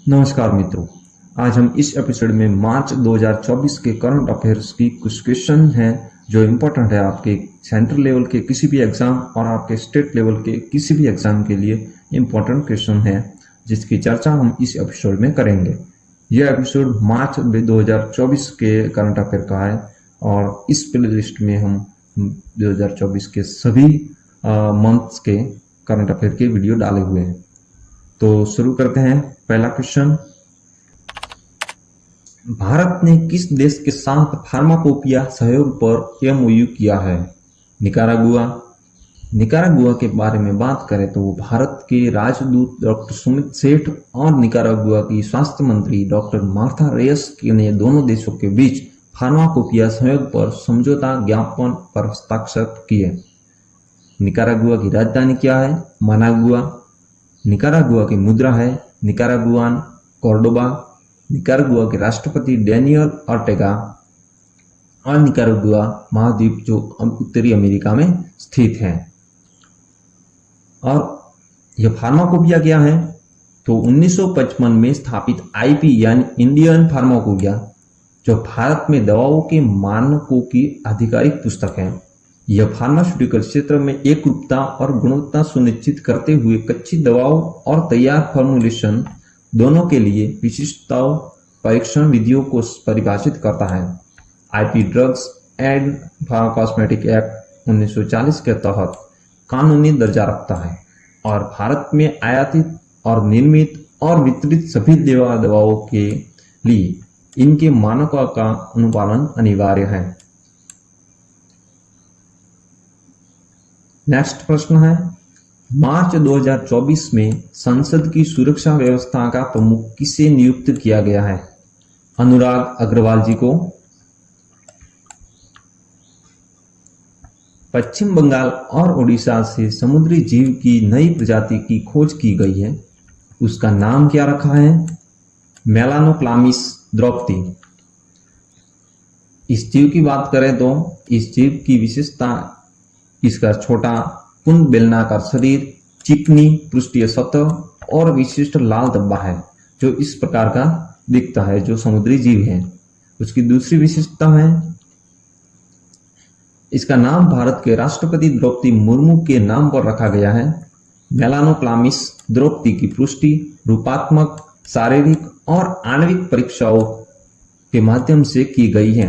नमस्कार मित्रों। आज हम इस एपिसोड में मार्च 2024 के करंट अफेयर्स की कुछ क्वेश्चन हैं जो इम्पोर्टेंट है आपके सेंट्रल लेवल के किसी भी एग्जाम और आपके स्टेट लेवल के किसी भी एग्जाम के लिए इम्पोर्टेंट क्वेश्चन है, जिसकी चर्चा हम इस एपिसोड में करेंगे। यह एपिसोड मार्च 2024 के करंट अफेयर का है और इस प्ले लिस्ट में हम 2024 के सभी मंथ्स के करंट अफेयर के वीडियो डाले हुए हैं। तो शुरू करते हैं। पहला क्वेश्चन, भारत ने किस देश के साथ फार्माकोपिया सहयोग पर एमओयू किया है? निकारागुआ। निकारागुआ के बारे में बात करें तो भारत के राजदूत डॉक्टर सुमित सेठ और निकारागुआ की स्वास्थ्य मंत्री डॉक्टर मार्था रेयस ने दोनों देशों के बीच फार्माकोपिया सहयोग पर समझौता ज्ञापन पर हस्ताक्षर किए। निकारागुआ की राजधानी क्या है? मनागुआ। निकारागुआ की मुद्रा है निकारागुआन कॉर्डोबा। निकारागुआ के राष्ट्रपति डेनियल ऑर्टेगा। और निकारागुआ महाद्वीप जो उत्तरी अमेरिका में स्थित है। और यह फार्माकोपिया क्या है? तो 1955 में स्थापित आईपी यानी इंडियन फार्माकोपिया जो भारत में दवाओं के मानकों की आधिकारिक पुस्तक है। यह फार्मास्यूटिकल क्षेत्र में एकरूपता और गुणवत्ता सुनिश्चित करते हुए कच्ची दवाओं और तैयार फॉर्मुलेशन दोनों के लिए विशिष्टताओं परीक्षण विधियों को परिभाषित करता है। IP drugs and cosmetic act 1940 के तहत कानूनी दर्जा रखता है और भारत में आयातित और निर्मित और वितरित सभी दवाओं के लिए इनके मानकों का अनुपालन अनिवार्य है। नेक्स्ट प्रश्न है, मार्च 2024 में संसद की सुरक्षा व्यवस्था का प्रमुख किसे नियुक्त किया गया है? अनुराग अग्रवाल जी को। पश्चिम बंगाल और ओडिशा से समुद्री जीव की नई प्रजाति की खोज की गई है, उसका नाम क्या रखा है? मेलानोक्लामिस द्रौपदी। इस जीव की बात करें तो इस जीव की विशेषता इसका छोटा कुंद बेलनाकार शरीर, चिकनी पृष्ठीय सतह और विशिष्ट लाल धब्बा है जो इस प्रकार का दिखता है जो समुद्री जीव है। उसकी दूसरी विशेषता है इसका नाम भारत के राष्ट्रपति द्रौपदी मुर्मू के नाम पर रखा गया है। मेलानोक्लामिस द्रौपदी की पुष्टि रूपात्मक, शारीरिक और आणविक परीक्षाओं के माध्यम से की गई है।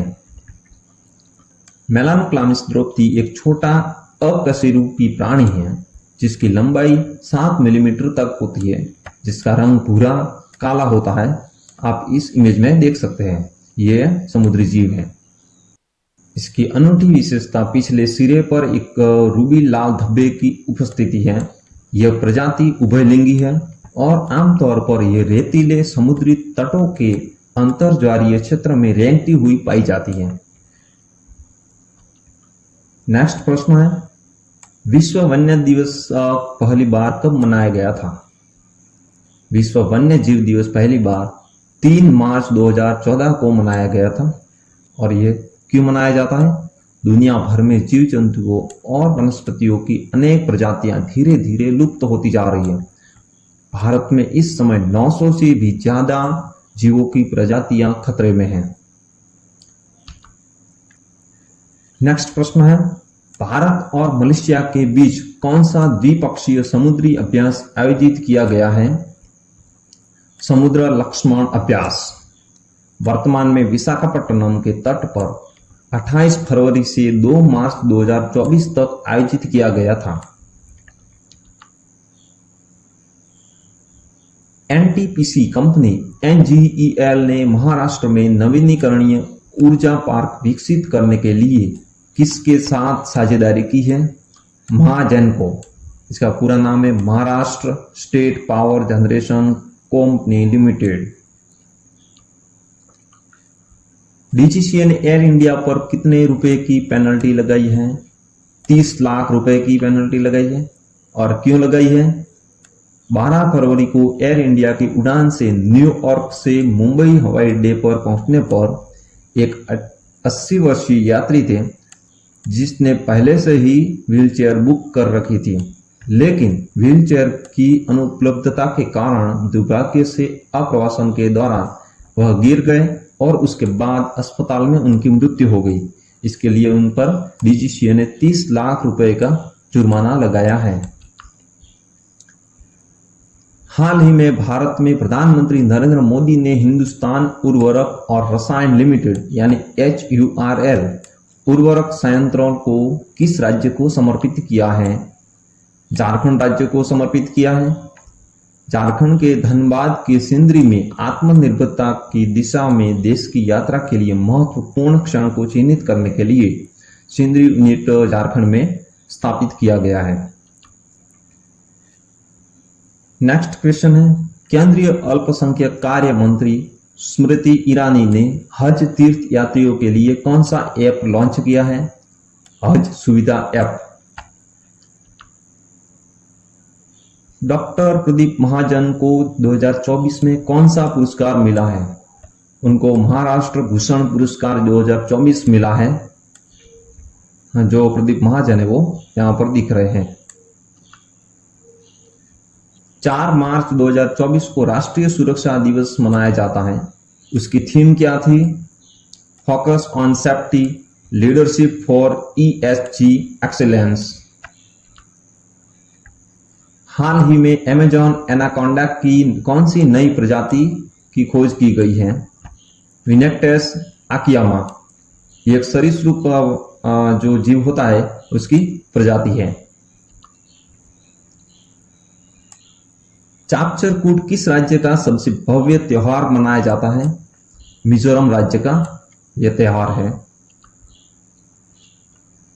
मेलानोक्लामिस द्रौपदी एक छोटा अकशेरुकी प्राणी है जिसकी लंबाई 7 मिलीमीटर तक होती है, जिसका रंग भूरा काला होता है। आप इस इमेज में देख सकते हैं, यह समुद्री जीव है। इसकी अनूठी विशेषता पिछले सिरे पर एक रूबी लाल धब्बे की उपस्थिति है। यह प्रजाति उभयलिंगी है और आमतौर पर यह रेतीले समुद्री तटों के अंतर्ज्वारीय क्षेत्र में रेंगती हुई पाई जाती है। नेक्स्ट प्रश्न है, विश्व वन्य दिवस पहली बार कब मनाया गया था? विश्व वन्य जीव दिवस पहली बार 3 मार्च 2014 को मनाया गया था। और यह क्यों मनाया जाता है? दुनिया भर में जीव जंतुओं और वनस्पतियों की अनेक प्रजातियां धीरे धीरे लुप्त होती जा रही है। भारत में इस समय 900 से भी ज्यादा जीवों की प्रजातियां खतरे में हैं। नेक्स्ट प्रश्न है, भारत और मलेशिया के बीच कौन सा द्विपक्षीय समुद्री अभ्यास आयोजित किया गया है? समुद्र लक्ष्मण अभ्यास वर्तमान में विशाखापट्टनम के तट पर 28 फरवरी से 2 मार्च 2024 तक आयोजित किया गया था। एनटीपीसी कंपनी एनजीईएल ने महाराष्ट्र में नवीनीकरणीय ऊर्जा पार्क विकसित करने के लिए किसके साथ साझेदारी की है? महाजेनको। इसका पूरा नाम है Maharashtra state power generation company limited. DGCA ने एयर इंडिया पर कितने रुपए की पेनल्टी लगाई है? 30 लाख रुपए की पेनल्टी लगाई है। और क्यों लगाई है? 12 फरवरी को एयर इंडिया की उड़ान से न्यूयॉर्क से मुंबई हवाई अड्डे पर पहुंचने पर एक 80 वर्षीय यात्री थे जिसने पहले से ही व्हीलचेयर बुक कर रखी थी। लेकिन व्हीलचेयर की अनुपलब्धता के कारण दुर्भाग्य से अप्रवासन के दौरान वह गिर गए और उसके बाद अस्पताल में उनकी मृत्यु हो गई। इसके लिए उन पर डीजीसीए ने 30 लाख रुपए का जुर्माना लगाया है। हाल ही में भारत में प्रधानमंत्री नरेंद्र मोदी ने हिंदुस्तान उर्वरक और रसायन लिमिटेड यानी HURL उर्वरक संयंत्रों को किस राज्य को समर्पित किया है? झारखंड राज्य को समर्पित किया है। झारखंड के धनबाद के सिंदरी में आत्मनिर्भरता की दिशा में देश की यात्रा के लिए महत्वपूर्ण क्षण को चिन्हित करने के लिए सिंदरी यूनिट झारखंड में स्थापित किया गया है। नेक्स्ट क्वेश्चन है, केंद्रीय अल्पसंख्यक कार्य मंत्री स्मृति ईरानी ने हज तीर्थ यात्रियों के लिए कौन सा ऐप लॉन्च किया है? हज सुविधा ऐप। डॉक्टर प्रदीप महाजन को 2024 में कौन सा पुरस्कार मिला है? उनको महाराष्ट्र भूषण पुरस्कार 2024 मिला है। जो प्रदीप महाजन है वो यहां पर दिख रहे हैं। 4 मार्च 2024 को राष्ट्रीय सुरक्षा दिवस मनाया जाता है। उसकी थीम क्या थी? Focus on safety, leadership for ESG excellence. हाल ही में अमेजॉन एनाकोंडा की कौन सी नई प्रजाति की खोज की गई है? विनेक्टेस आकियामा। ये एक सरीसृप जो जीव होता है उसकी प्रजाति है। चापचर कूट किस राज्य का सबसे भव्य त्योहार मनाया जाता है? मिजोरम राज्य का यह त्योहार है।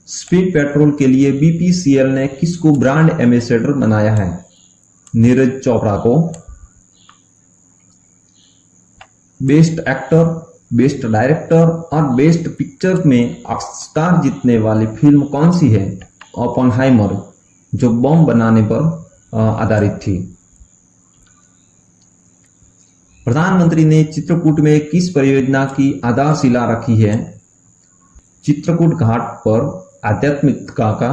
स्पीड पेट्रोल के लिए BPCL ने किसको ब्रांड एम्बेसडर बनाया है? नीरज चोपड़ा को। बेस्ट एक्टर, बेस्ट डायरेक्टर और बेस्ट पिक्चर में ऑस्कार जीतने वाली फिल्म कौन सी है? ओपेनहाइमर, जो बम बनाने पर आधारित थी। प्रधानमंत्री ने चित्रकूट में किस परियोजना की आधारशिला रखी है? चित्रकूट घाट पर आध्यात्मिकता का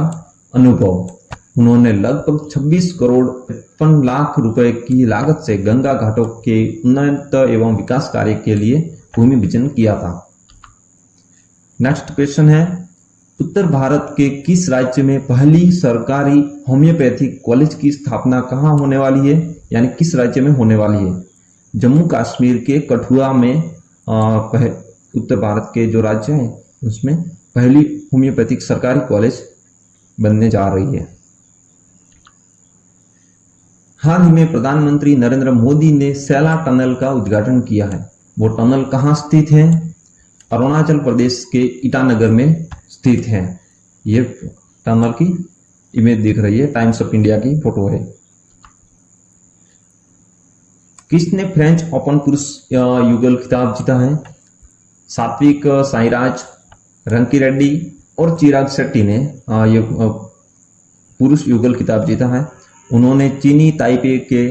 अनुभव। उन्होंने लगभग 26 करोड़ 55 लाख रुपए की लागत से गंगा घाटों के उन्नत एवं विकास कार्य के लिए भूमि पूजन किया था। नेक्स्ट क्वेश्चन है, उत्तर भारत के किस राज्य में पहली सरकारी होम्योपैथिक कॉलेज की स्थापना कहाँ होने वाली है? यानी किस राज्य में होने वाली है? जम्मू कश्मीर के कठुआ में उत्तर भारत के जो राज्य हैं उसमें पहली होम्योपैथिक सरकारी कॉलेज बनने जा रही है। हाल ही में प्रधानमंत्री नरेंद्र मोदी ने सैला टनल का उद्घाटन किया है। वो टनल कहाँ स्थित है? अरुणाचल प्रदेश के ईटानगर में स्थित है। ये टनल की इमेज दिख रही है, टाइम्स ऑफ इंडिया की फोटो है। किसने फ्रेंच ओपन पुरुष युगल खिताब जीता है? सात्विक साईराज, रंकी रेड्डी और चिराग शेट्टी ने ये पुरुष युगल खिताब जीता है। उन्होंने चीनी ताइपे के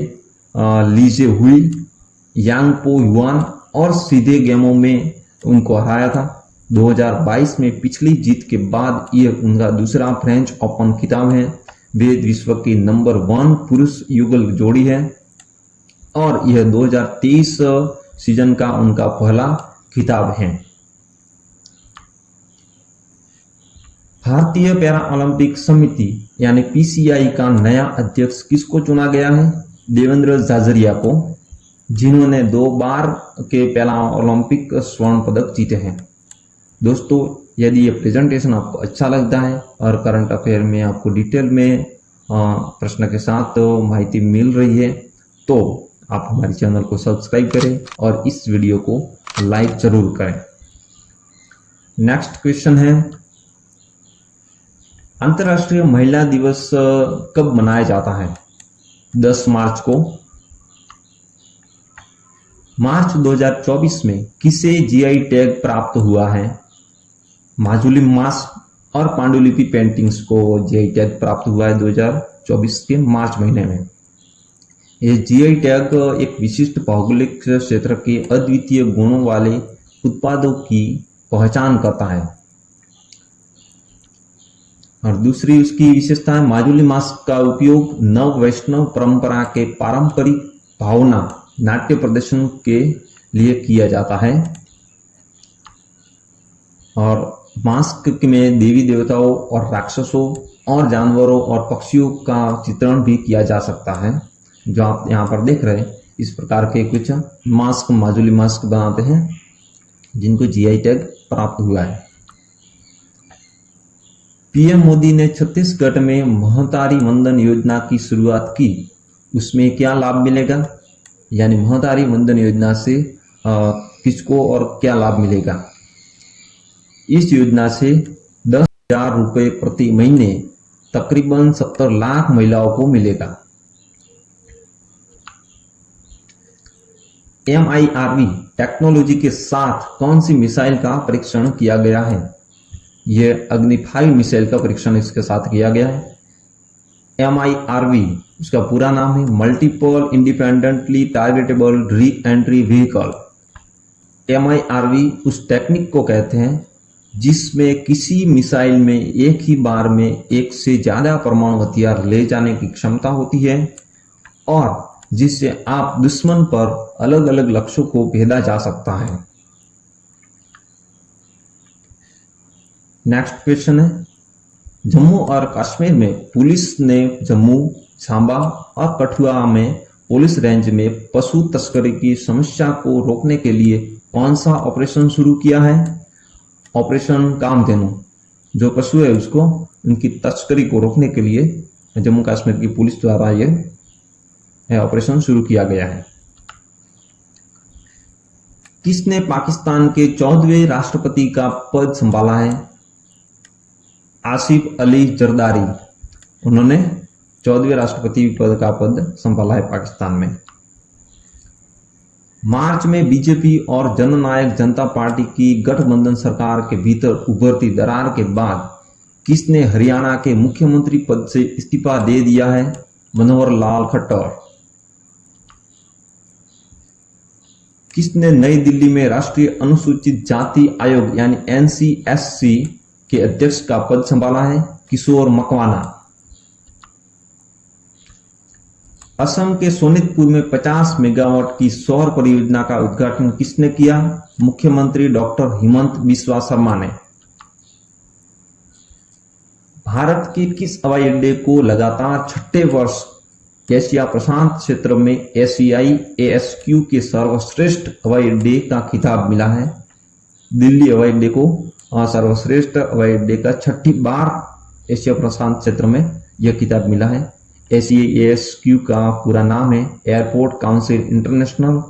लीजे हुई, यांग पो युआन और सीधे गेमों में उनको हराया था। 2022 में पिछली जीत के बाद ये उनका दूसरा फ्रेंच ओपन खिताब है। वे विश्व की नंबर 1 पुरुष युगल जोड़ी है और यह 2023 सीजन का उनका पहला खिताब है। भारतीय पैरा ओलंपिक समिति यानी PCI का नया अध्यक्ष किसको चुना गया है? देवेंद्र झाझरिया को, जिन्होंने 2 बार के पैरा ओलंपिक स्वर्ण पदक जीते हैं। दोस्तों, यदि ये प्रेजेंटेशन आपको अच्छा लगता है और करंट अफेयर में आपको डिटेल में प्रश्न के साथ माहिती मिल रही है तो आप हमारे चैनल को सब्सक्राइब करें और इस वीडियो को लाइक जरूर करें। नेक्स्ट क्वेश्चन है, अंतर्राष्ट्रीय महिला दिवस कब मनाया जाता है? 10 मार्च को। मार्च 2024 में किसे GI टैग प्राप्त हुआ है? माजुली मास्क और पांडुलिपि पेंटिंग्स को GI टैग प्राप्त हुआ है 2024 के मार्च महीने में। यह GI टैग एक विशिष्ट भौगोलिक क्षेत्र के अद्वितीय गुणों वाले उत्पादों की पहचान करता है। और दूसरी उसकी विशेषता है माजुली मास्क का उपयोग नव वैष्णव परंपरा के पारंपरिक भावना नाट्य प्रदर्शन के लिए किया जाता है। और मास्क में देवी देवताओं और राक्षसों और जानवरों और पक्षियों का चित्रण भी किया जा सकता है, जो आप यहाँ पर देख रहे हैं। इस प्रकार के कुछ मास्क माजुली मास्क बनाते हैं जिनको जीआई टैग प्राप्त हुआ है। पीएम मोदी ने छत्तीसगढ़ में महतारी वंदन योजना की शुरुआत की, उसमें क्या लाभ मिलेगा, यानी महतारी वंदन योजना से किसको और क्या लाभ मिलेगा। इस योजना से 10,000 रुपये प्रति महीने तकरीबन 70 लाख महिलाओं को मिलेगा। MIRV टेक्नोलॉजी के साथ कौन सी मिसाइल का परीक्षण किया गया है। यह अग्नि 5 मिसाइल का परीक्षण इसके साथ किया गया है। MIRV उसका पूरा नाम है multiple independently targetable re entry vehicle. MIRV उस टेक्निक को कहते हैं जिसमें किसी मिसाइल में एक ही बार में एक से ज्यादा परमाणु हथियार ले जाने की क्षमता होती है और जिससे आप दुश्मन पर अलग अलग लक्ष्यों को भेदा जा सकता है। नेक्स्ट क्वेश्चन है, जम्मू और कश्मीर में पुलिस ने जम्मू, सांबा और कठुआ में पुलिस रेंज में पशु तस्करी की समस्या को रोकने के लिए कौन सा ऑपरेशन शुरू किया है। ऑपरेशन कामधेनु। जो पशु है उसको उनकी तस्करी को रोकने के लिए जम्मू कश्मीर की पुलिस द्वारा यह ऑपरेशन शुरू किया गया है। किसने पाकिस्तान के 14वें राष्ट्रपति का पद संभाला है। आसिफ अली जरदारी, उन्होंने 14वें राष्ट्रपति पद का पद संभाला है पाकिस्तान में। मार्च में बीजेपी और जननायक जनता पार्टी की गठबंधन सरकार के भीतर उभरती दरार के बाद किसने हरियाणा के मुख्यमंत्री पद से इस्तीफा दे दिया है। मनोहर लाल खट्टर। किसने नई दिल्ली में राष्ट्रीय अनुसूचित जाति आयोग यानी NCSC के अध्यक्ष का पद संभाला है। किशोर मकवाना। असम के सोनितपुर में 50 मेगावाट की सौर परियोजना का उद्घाटन किसने किया। मुख्यमंत्री डॉक्टर हिमंत बिस्वा शर्मा ने। भारत के किस हवाई अड्डे को लगातार 6ठे वर्ष एशिया प्रशांत क्षेत्र में एशियाई ASQ के सर्वश्रेष्ठ हवाई अड्डे का खिताब मिला है। दिल्ली हवाई अड्डे को सर्वश्रेष्ठ हवाई अड्डे का 6ठी बार एशिया प्रशांत क्षेत्र में यह खिताब मिला है। ASQ का पूरा नाम है airport council international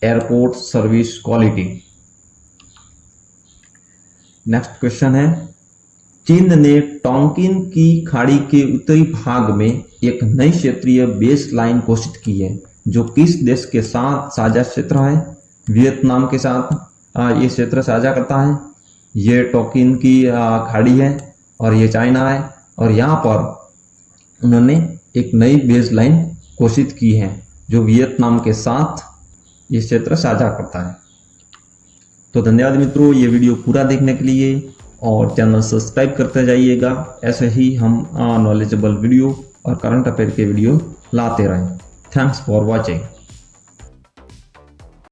airport service quality. Next question है, चीन ने टोंकिन की खाड़ी के उत्तरी भाग में एक नई क्षेत्रीय बेस लाइन घोषित की है, जो किस देश के साथ साझा क्षेत्र है। वियतनाम के साथ ये क्षेत्र साझा करता है। ये टोंकिन की खाड़ी है और ये चाइना है और यहाँ पर उन्होंने एक नई बेस लाइन घोषित की है जो वियतनाम के साथ ये क्षेत्र साझा करता है। तो धन्यवाद मित्रों, ये वीडियो पूरा देखने के लिए और चैनल सब्सक्राइब करते जाइएगा। ऐसे ही हम नॉलेजेबल वीडियो और करंट अफेयर के वीडियो लाते रहें। Thanks for watching.